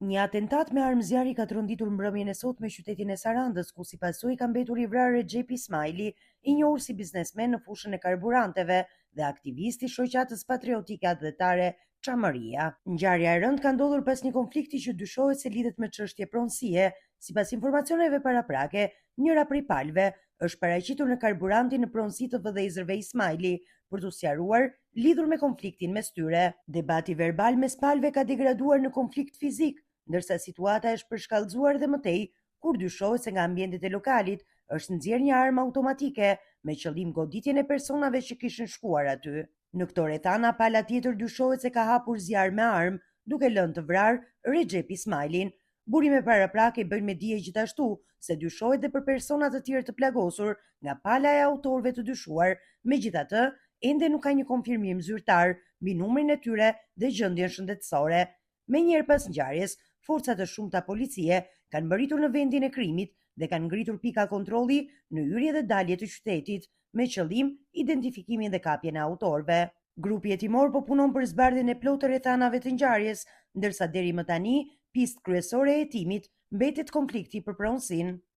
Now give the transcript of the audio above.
Një atentat me armë zjarri ka tronditur mbrëmjen e sotme qytetin e Sarandës, ku si pasojë ka mbetur i vrarë Recep Ismaili, i njohur si biznesmen në fushën e karburanteve dhe aktivisti i shoqatës patriotike atletare Çamëria. Ngjarja e rëndë ka ndodhur pas një konflikti që dyshohet se lidhet me çështje pronësie. Sipas informacioneve paraprake, njëra prej palëve është paraqitur në karburantin në pronësi të vëdhezërve Ismaili për t'u sqaruar lidhur me konfliktin mes tyre. Debati verbal mes palëve ka degraduar në konflikt fizik, ndërsa situata është përshkallëzuar dhe mëtej kur dyshohet se nga ambientet e lokalit është nxjerrë një armë automatike me qëllim goditjen e personave që kishin shkuar aty. Në këto rrethana, pala tjetër dyshohet se ka hapur zjarr me armë, duke lënë të vrarë Recep Ismailin. Burime paraprake bëjnë me dije gjithashtu se dyshohet dhe për persona të tjerë të plagosur nga pala e autorëve të dyshuar. Megjithatë, ende nuk ka një konfirmim zyrtar mbi numrin e tyre dhe gjendjen shëndetësore. Menjëherë pas ngjarjes, forcat të shumta policie kanë mbërritur në vendin e krimit dhe kanë ngritur pika kontrolli në hyrje dhe dalje të qytetit me qëllim identifikimin dhe kapjen e autorëve. Grupi hetimor po punon për zbardhjen e plotë të rrethanave të ngjarjes, ndërsa deri më tani pistë kryesore e hetimit mbetet konflikti për pronësinë.